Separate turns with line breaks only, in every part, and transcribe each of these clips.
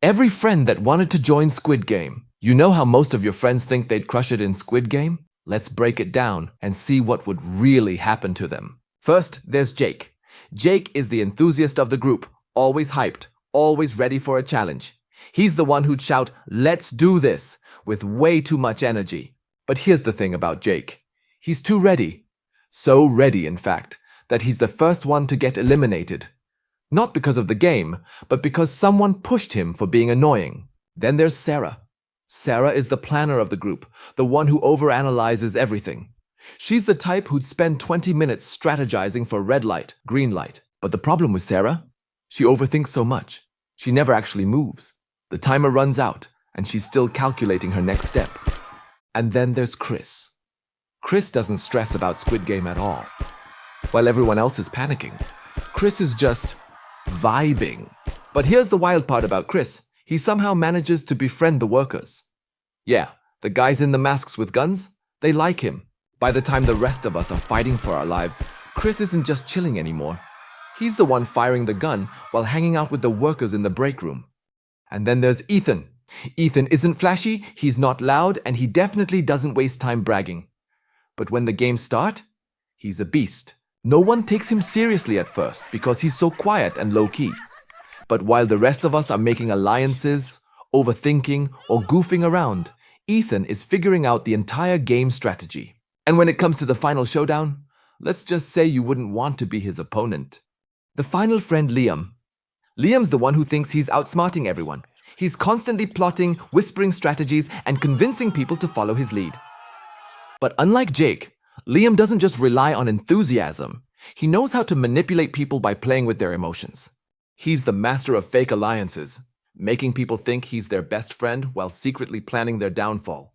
Every friend that wanted to join Squid Game. You know how most of your friends think they'd crush it in Squid Game? Let's break it down and see what would really happen to them. First, there's Jake. Jake is the enthusiast of the group, always hyped, always ready for a challenge. He's the one who'd shout, "Let's do this," with way too much energy. But here's the thing about Jake. He's too ready. So ready, in fact, that he's the first one to get eliminated. Not because of the game, but because someone pushed him for being annoying. Then there's Sarah. Sarah is the planner of the group, the one who overanalyzes everything. She's the type who'd spend 20 minutes strategizing for red light, green light. But the problem with Sarah? She overthinks so much. She never actually moves. The timer runs out, and she's still calculating her next step. And then there's Chris. Chris doesn't stress about Squid Game at all. While everyone else is panicking, Chris is just vibing. But here's the wild part about Chris. He somehow manages to befriend the workers. Yeah, the guys in the masks with guns, they like him. By the time the rest of us are fighting for our lives, Chris isn't just chilling anymore. He's the one firing the gun while hanging out with the workers in the break room. And then there's Ethan. Ethan isn't flashy, he's not loud, and he definitely doesn't waste time bragging. But when the games start, he's a beast. No one takes him seriously at first because he's so quiet and low-key. But while the rest of us are making alliances, overthinking, or goofing around, Ethan is figuring out the entire game strategy. And when it comes to the final showdown, let's just say you wouldn't want to be his opponent. The final friend, Liam. Liam's the one who thinks he's outsmarting everyone. He's constantly plotting, whispering strategies, and convincing people to follow his lead. But unlike Jake, Liam doesn't just rely on enthusiasm. He knows how to manipulate people by playing with their emotions. He's the master of fake alliances, making people think he's their best friend while secretly planning their downfall.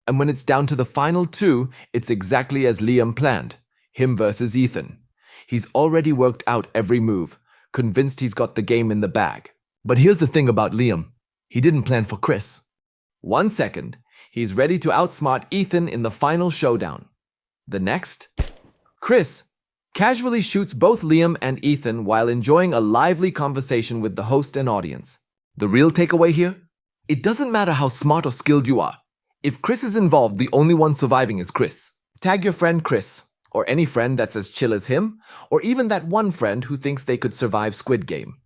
And when it's down to the final two, it's exactly as Liam planned, him versus Ethan. He's already worked out every move, convinced he's got the game in the bag. But here's the thing about Liam. He didn't plan for Chris. 1 second, he's ready to outsmart Ethan in the final showdown. The next, Chris casually shoots both Liam and Ethan while enjoying a lively conversation with the host and audience. The real takeaway here? It doesn't matter how smart or skilled you are. If Chris is involved, the only one surviving is Chris. Tag your friend Chris, or any friend that's as chill as him, or even that one friend who thinks they could survive Squid Game.